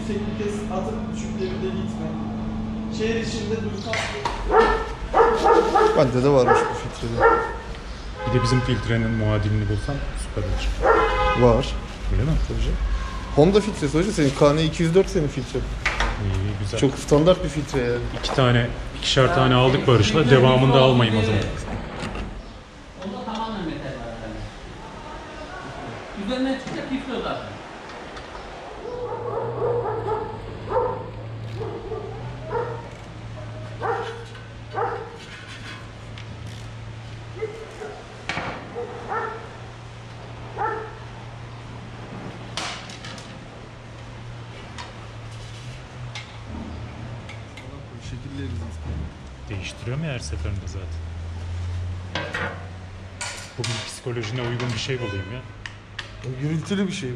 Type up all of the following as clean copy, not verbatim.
yüksek vites atıp düşük devirde gitme. Şehir içinde düz kaslı. Bende de varmış bu filtrede. Bir de bizim filtrenin muadilini bulsam süper olur. Var. Öyle mi? Tabii. Honda filtresi hocam, senin KN204 senin filtre. İyi, güzel. Çok standart bir filtre yani. İkişer tane aldık Barış'la. Devamında almayayım o zaman. Onda tamamen metal var efendim. Üzerinden çıkacak filtre zaten. Değiştiriyorum ya her seferinde zaten. Bugün psikolojine uygun bir şey bulayım ya. Gürültülü bir şey bu.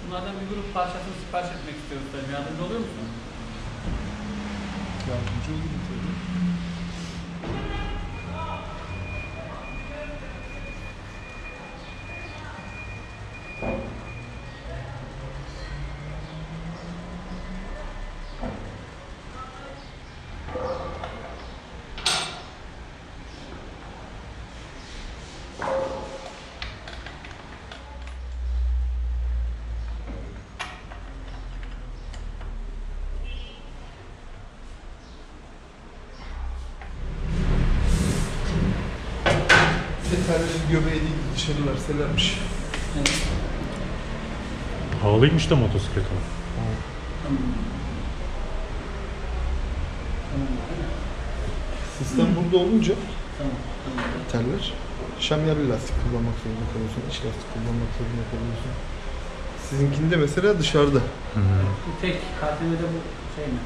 Bunlardan bir grup parçasını sipariş etmek istiyoruz. Yardımcı oluyor musun? Yardımcı olurum tabii. Yeterli göbeği değil, dışarı verselermiş. Evet. Havalıymış da motosiklet o. Sistem burada olunca Tamam. teller şamyerli lastik kullanmak zorunda kalıyorsun, iç lastik kullanmak zorunda kalıyorsun. Sizinkinde mesela dışarıda. Bu tek KTM'de bu şey mi?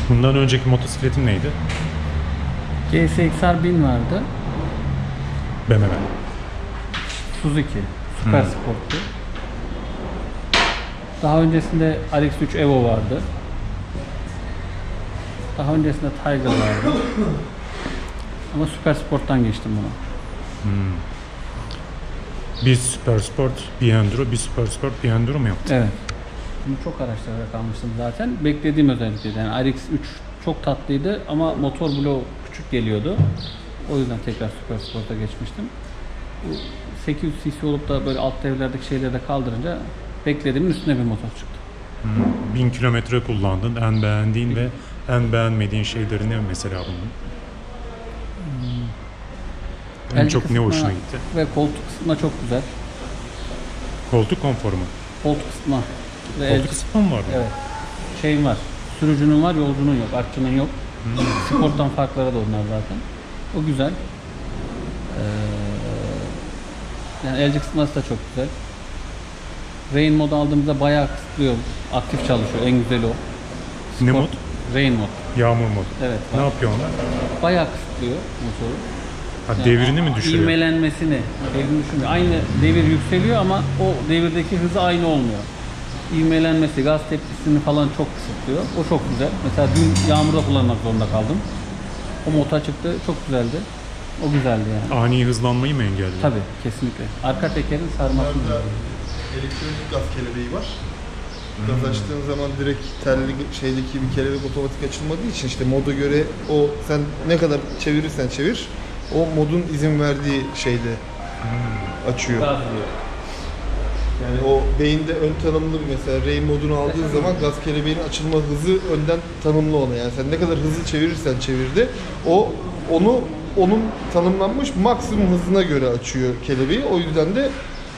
Bundan önceki motosikletin neydi? GSX-R 1000 vardı. BMW. Suzuki. Super Sport'tu. Daha öncesinde RX-3 Evo vardı. Daha öncesinde Tiger vardı. Ama Super Sport'tan geçtim buna. Bir Super Sport, bir Enduro, bir Super Sport, bir Enduro mu yaptın? Evet. Bunu çok araştırarak almıştım zaten. Beklediğim özellikliydi. Yani RX-3 çok tatlıydı ama motor bloğu küçük geliyordu. O yüzden tekrar Super Sport'a geçmiştim. Bu 800 cc olup da böyle alt devirlerdeki şeyleri de kaldırınca beklediğimin üstüne bir motor çıktı. 1000 kilometre kullandın. En beğendiğin ve en beğenmediğin şeyleri ne mesela bunun? En El çok ne kısmı hoşuna gitti? Ve koltuk ısıtma çok güzel. Koltuk konforu mu? Koltuk ısıtma. Ve Koltuk ısıtma mı var? Evet. Şeyin var. Sürücünün var, yolcunun yok. Artçının yok. Sporttan farkları da onlar zaten. O güzel. Yani el kısıtması da çok güzel. Rain mod aldığımızda bayağı kısıtlıyor. Aktif çalışıyor. En güzeli o. Ne mod? Rain mod. Yağmur modu. Evet. Ne yapıyor onlar? Bayağı kısıtlıyor motoru. Ha, devrini mi düşürüyor? İvmelenmesini, devrini düşürmüyor. Aynı devir yükseliyor ama o devirdeki hızı aynı olmuyor. İvmelenmesi, gaz tepkisini falan çok kısıtlıyor. O çok güzel. Mesela dün yağmurda kullanmak zorunda kaldım. O motor çıktı, çok güzeldi. O güzeldi yani. Ani hızlanmayı mı engelliyor? Tabii, kesinlikle. Arka tekerin sarmasını. Bunlarda elektronik gaz kelebeği var. Gaz açtığın zaman direkt telli şeydeki bir kelebek otomatik açılmadığı için işte moda göre o sen ne kadar çevirirsen çevir o modun izin verdiği şeyde açıyor. Gaz diyor. Yani o beyinde ön tanımlı bir mesela rain modunu aldığın zaman gaz kelebeğinin açılma hızı önden tanımlı ona. Yani sen ne kadar hızlı çevirirsen çevirdi onun tanımlanmış maksimum hızına göre açıyor kelebeği. O yüzden de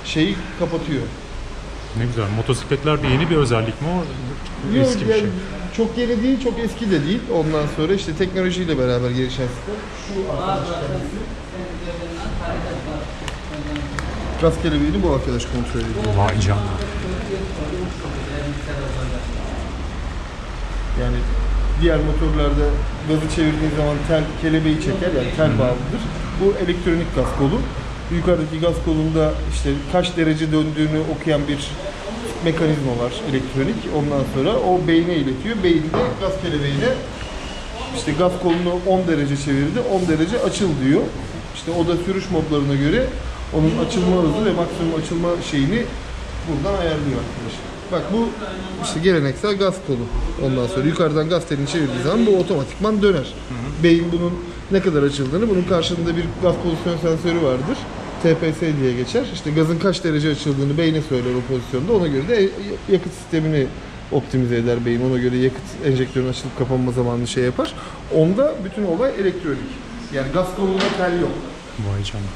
şeyi kapatıyor. Ne güzel. Motosikletlerde yeni bir özellik mi o? Yok, Eski bir yani şey. çok yeni değil, çok eski de değil. Ondan sonra işte teknolojiyle beraber gelişen sistem. Şu arkadaş gaz kelebeğini bu arkadaş kontrol ediyor. Vay canına. Yani diğer motorlarda gazı çevirdiğin zaman tel kelebeği çeker, yani tel bağlıdır. Bu elektronik gaz kolu. Yukarıdaki gaz kolunda işte kaç derece döndüğünü okuyan bir mekanizma var, elektronik. Ondan sonra o beyne iletiyor. Beyin de gaz kelebeğine işte gaz kolunu 10 derece çevirdi, 10 derece açıl diyor. İşte o da sürüş modlarına göre onun açılma hızı ve maksimum açılma şeyini buradan ayarlıyor arkadaşlar. Bak bu işte geleneksel gaz kolu. Ondan sonra yukarıdan gaz telini çevirdiği zaman bu otomatikman döner. Beyin bunun ne kadar açıldığını, bunun karşılığında bir gaz pozisyon sensörü vardır. TPS diye geçer. İşte gazın kaç derece açıldığını beyne söyler o pozisyonda. Ona göre de yakıt sistemini optimize eder beyin. Ona göre yakıt enjektörün açılıp kapanma zamanını şey yapar. Onda bütün olay elektronik. Yani gaz kolunda tel yok. Vay canına.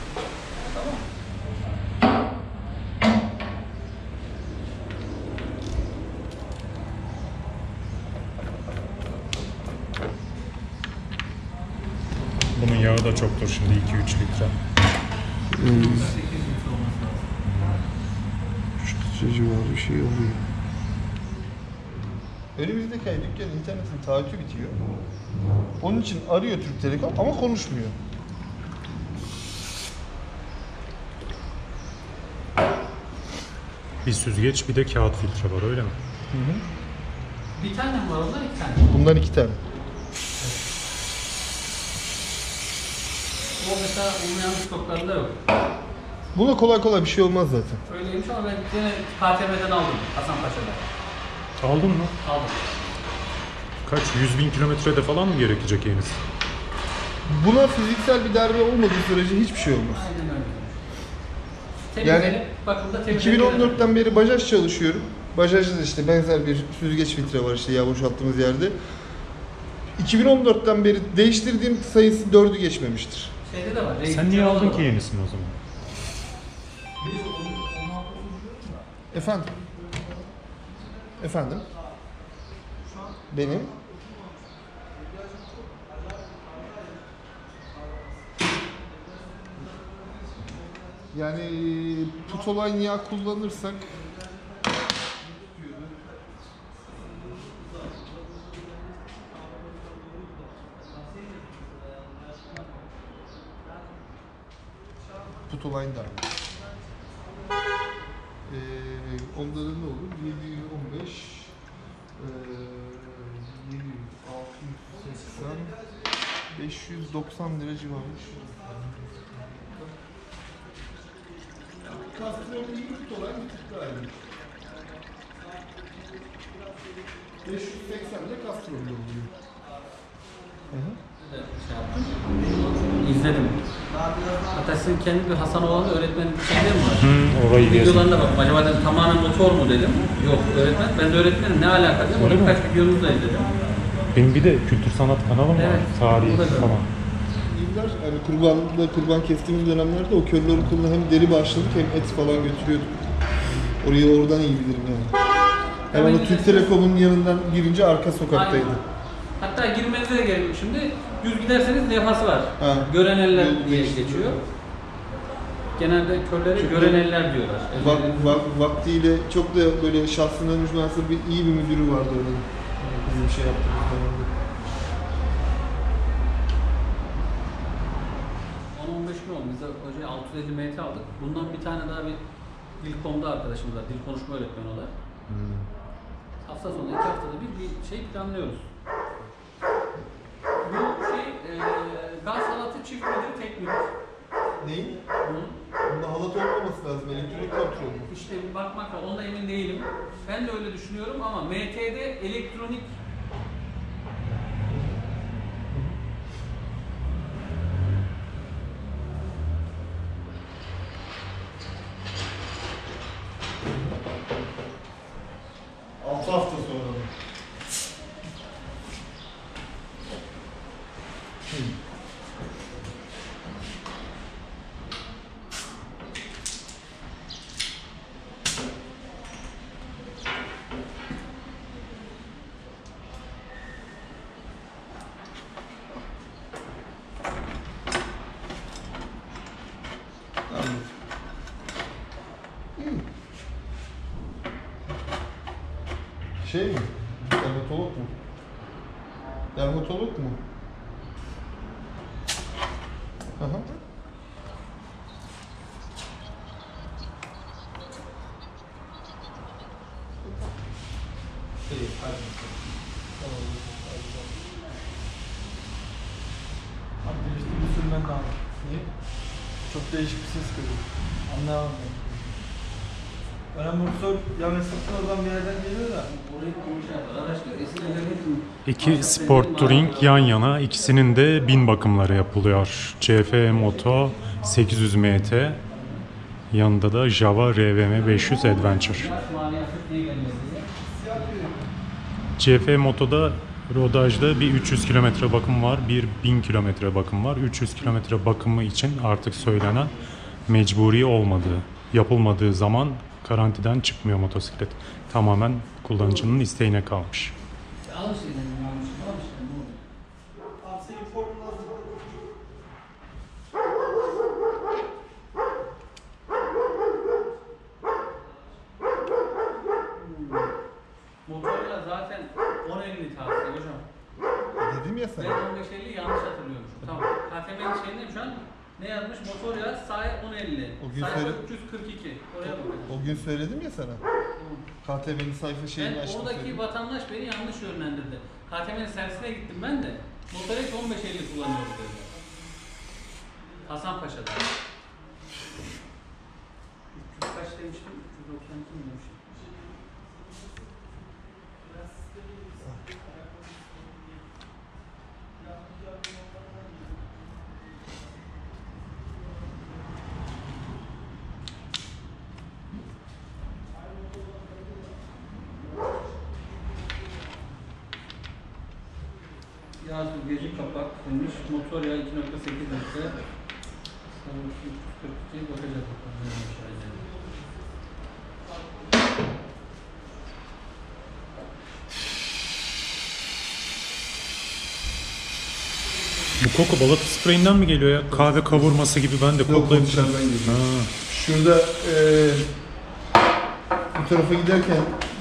Bunun yağı da çoktur şimdi 2-3 litre. Civarı bir şey oluyor. Önümüzdeki ay dükkanın internetin taahhütü bitiyor. Onun için arıyor Türk Telekom ama konuşmuyor. Bir süzgeç bir de kağıt filtre var öyle mi? Bir tane mi var ondan, iki tane? Bundan 2 tane. O mesela olmayan stoklarında yok. Buna kolay kolay bir şey olmaz zaten. Öyleymiş ama ben yine KTM'den aldım. Hasanpaşa'da. Aldın mı? Aldım. Kaç? 100.000 kilometrede falan mı gerekecek yenisi? Buna fiziksel bir darbe olmadığı sürece hiçbir şey olmaz. Aynen öyle. Yani Temizlenip, bakımda temizlenip 2014'ten beri Bajaj çalışıyorum. Bajaj'da işte benzer bir süzgeç filtre var işte yağ boşalttığımız yerde. 2014'ten beri değiştirdiğim sayısı 4'ü geçmemiştir. şeyde de var. Sen niye aldın ki yenisini o zaman? Efendim? Efendim? Benim? Yani putoline yağ kullanırsak putoline da onda da ne olur? 715 700 680 590 lira civarı. Kastrolü iyi putoline bir tık daha iyi. 580 de kastrolü oluyor. şey yaptım. İzledim. Hatta sizin kendi bir Hasan Oğlan'da öğretmen şeyleri mi var? Orayı gezdim. Videolarına baktım. Acaba dedim tamamen motor mu dedim. Yok öğretmen. Ben de öğretmenim. Ne alaka dedim. Öyle Onu mi? birkaç videonuzda da izledim. Benim bir de kültür sanat kanalım var. Evet. Tarihi Bu da böyle. falan. Yıllar hani kurban kestiğimiz dönemlerde o köylü okuluna hem deri bağışladık hem et falan götürüyorduk. Orayı oradan iyi bilirim yani. Hemen o Türk Telekom'un yanından girince arka sokaktaydı. Aynen. Hatta girmenize de gerek yok şimdi. Düz giderseniz levhası var. Ha. Gören eller Yol diye geçti. geçiyor. Genelde köylere Çünkü gören eller diyorlar. Vaktiyle çok da böyle şahsına münhasır bir iyi bir müdürü vardı onun. Bizim şey yaptığımız dönemde. 10-15 gün oldu. Biz de hocaya 650 metre aldık. Bundan bir tane daha bir Dil.com'da arkadaşımız var. Dil konuşma öğretmeni o da. Hafta sonu 2 haftada bir şey planlıyoruz. Bu şey gaz halatı çift midir, tek midir? Neyin? Bunun Bunda halat olmaması lazım. Elektronik kontrol. işte bir bakmak var. Ondan emin değilim. Ben de öyle düşünüyorum ama MT'de elektronik 6 hafta sonra mı? Şey mi? Dermatolog mu? Dermatolog mu? Aha. İyi, hadi. Tamam. Abi değiştirme sürmen lazım. Niye? Çok değişik bir ses geliyor. Anlayamam ben. Motor yani sırtın oradan bir yerden geliyor da. İki Sport Touring yan yana, ikisinin de 1000 bakımları yapılıyor. CF Moto 800 MT, yanında da Java RVM 500 Adventure. CF Moto'da rodajda bir 300 kilometre bakım var, bir 1000 kilometre bakım var. 300 kilometre bakımı için artık söylenen mecburi olmadığı, yapılmadığı zaman garantiden çıkmıyor motosiklet. Tamamen kullanıcının isteğine kalmış. Abi senin formun lazım. Motorla zaten 10.50 tavsiye hocam. Dedim ya Ben sana. 15.50 yanlış hatırlıyormuşum. Tamam. KTM'nin şeyinde şu an ne yazmış? Motor yağ sahaya 10.50. O gün Sayfa söyle- 342. Oraya bakın. O gün söyledim ya sana. KTB'nin sayfa şeyini Ben açtım. oradaki söyledim. vatandaş beni yanlış yönlendirdi. KTM'nin servisine gittim ben de. Motor hiç 15.50 kullanıyoruz dedi. Hasanpaşa'da. 300 kaç demiştim? 392 mi demiştim? Yağ süzgeci kapak demiş. Motor yağı 2.8 litre. Sanırım 342 bakacağız bakalım. Neymiş ayrıca. Bu koku balata spreyinden mi geliyor ya? Kahve kavurması gibi ben de Yok, koklayıp... dışarıdan geliyor. Ha. Şurada bu tarafa giderken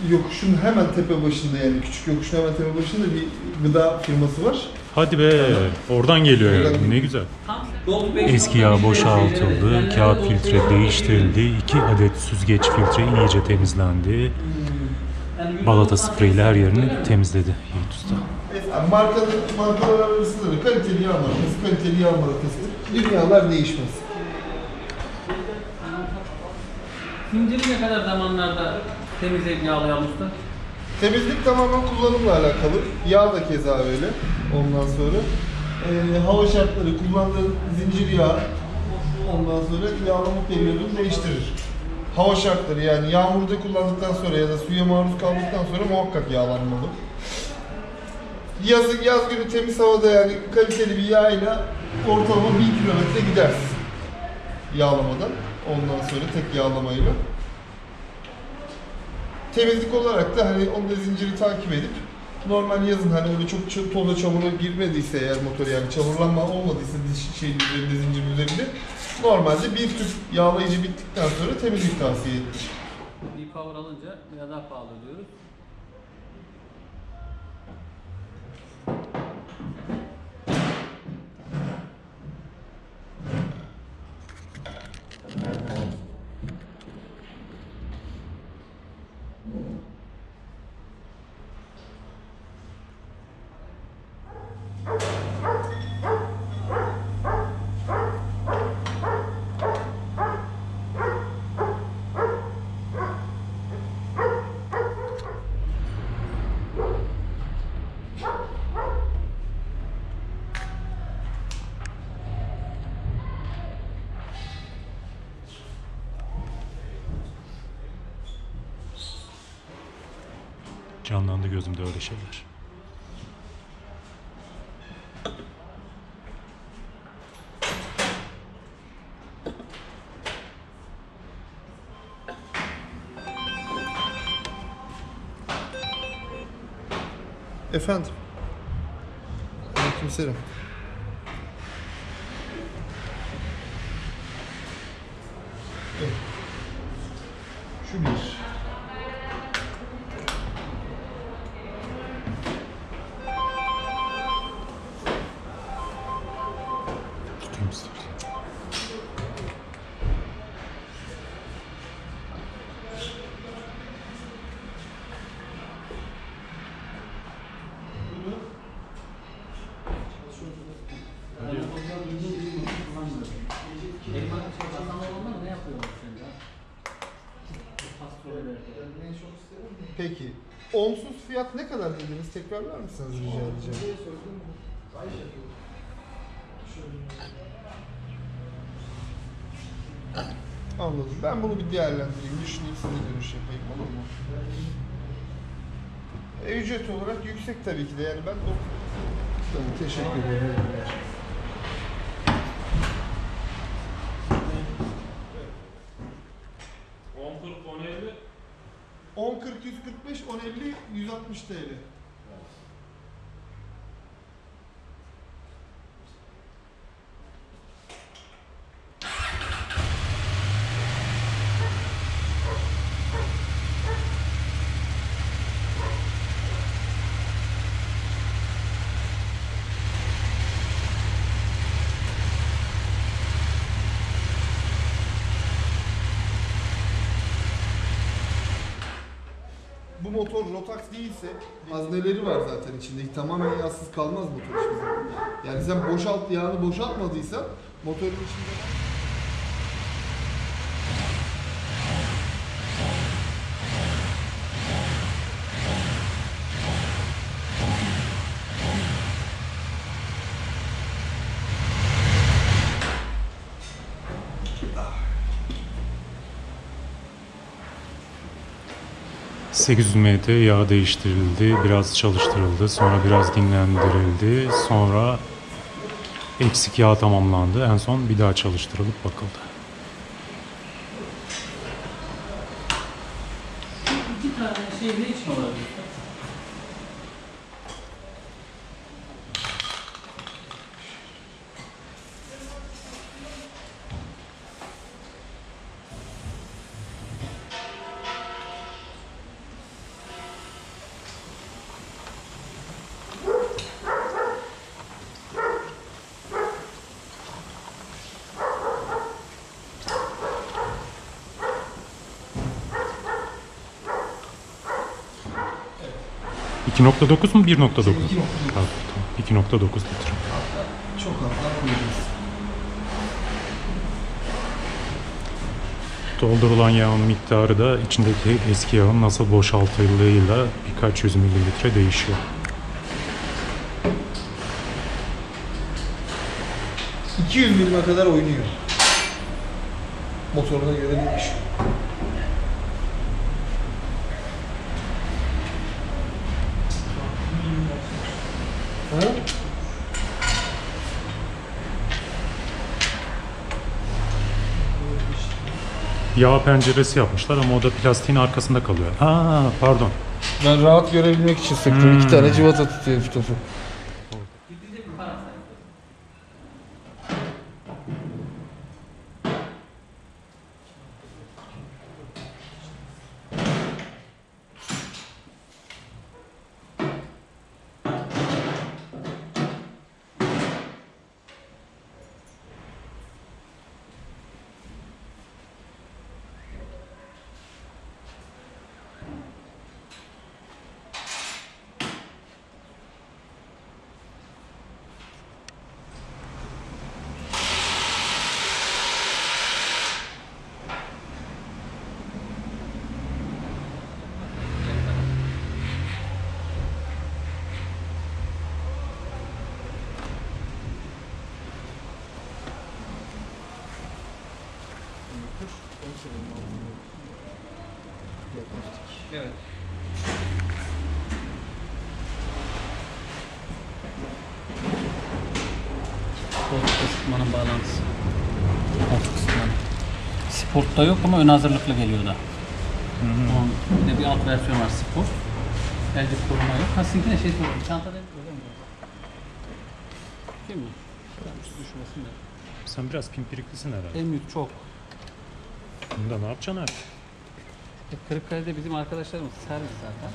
yokuşun hemen tepe başında, yani küçük yokuşun hemen tepe başında bir gıda firması var. Hadi be, oradan geliyor ya. Oradan Ne güzel. Dolu Eski yağ boşaltıldı, kağıt filtre değiştirildi, 2 adet süzgeç filtre iyice temizlendi. Balata spreyiyle her yerini temizledi Yiğit Usta. Yani markalar arasında da kaliteli yağ markası, kaliteli yağ markasıdır. Dünyalar değişmez. Zinciri ne kadar zamanlarda temizleyip yağlayalım usta? Temizlik tamamen kullanımla alakalı. Yağ da keza öyle. Ondan sonra hava şartları, kullandığın zincir yağı ondan sonra yağlama periyodunu değiştirir. Hava şartları, yani yağmurda kullandıktan sonra ya da suya maruz kaldıktan sonra muhakkak yağlanmalı. Yaz günü temiz havada yani kaliteli bir yağyla ortalama 1000 kilometre gidersin yağlamadan. Ondan sonra tek yağlamayla. Temizlik olarak da hani onu da zinciri takip edip normal yazın hani öyle çok toza çamura girmediyse eğer motor, yani çamurlanma olmadıysa şeyin üzerinde, zincirin üzerinde normalde bir tüp yağlayıcı bittikten sonra temizlik tavsiye edilir. E-Power alınca biraz daha pahalı ödüyoruz. Canlandı gözümde öyle şeyler. Efendim. Aleykümselam. Evet. Şu bir. Tutayım istersen. Peki. Onsuz fiyat ne kadar dediniz? Tekrarlar mısınız rica edeceğim. Anladım. Ben bunu bir değerlendireyim, düşüneyim, size dönüş yapayım. Olur mu? Ücret olarak yüksek tabii ki de. Yani ben de... Tabii, teşekkür ederim. 10 40 145 10 50 160 TL. Bu motor Rotax değilse, hazneleri var zaten içinde. Tamamen yağsız kalmaz motor hiçbir zaman. Yani sen yağını boşaltmadıysan motorun içinde... ...800 metre yağ değiştirildi, biraz çalıştırıldı, sonra biraz dinlendirildi, sonra eksik yağ tamamlandı, en son bir daha çalıştırılıp bakıldı. İki tane şey ne için olabilir? ...2.9 mu 1.9 mu? 2.9. Tamam, 2.9 litre. Çok az daha koyacağız. Doldurulan yağın miktarı da içindeki eski yağın nasıl boşaltıldığıyla birkaç yüz mililitre değişiyor. 200 milime kadar oynuyor. Motoruna göre değişiyor. Ha? Yağ penceresi yapmışlar ama o da plastiğin arkasında kalıyor. Aa, pardon. Ben rahat görebilmek için sıktım. 2 tane cıvata tutuyor bir topu. Evet. ısıtmanın bağlantısı. Koltuk ısıtmanın. Sport'ta yok ama ön hazırlıklı geliyor da. Onun bir de bir alt versiyon var Sport. Elde koruma yok. Ha sizinkine şey sorayım. Çantada öyle mi? Değil mi? Düşmesin de. Sen biraz pimpiriklisin herhalde. En büyük çok. Bunda ne yapacaksın artık? Kırıkkale'de bizim arkadaşlarımız servis zaten.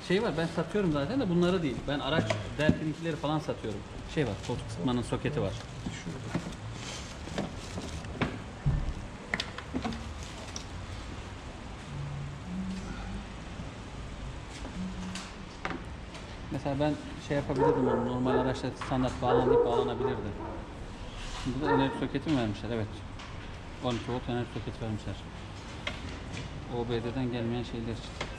Şey var, ben satıyorum zaten de bunları değil. Ben araç Delphin'inkileri falan satıyorum. Şey var, koltuk ısıtmanın soketi var. Mesela ben şey yapabilirdim onu, normal araçta standart bağlanabilirdi. Burada enerji soketi mi vermişler? Evet. 12 volt enerji soketi vermişler. OBD'den gelmeyen şeyler için.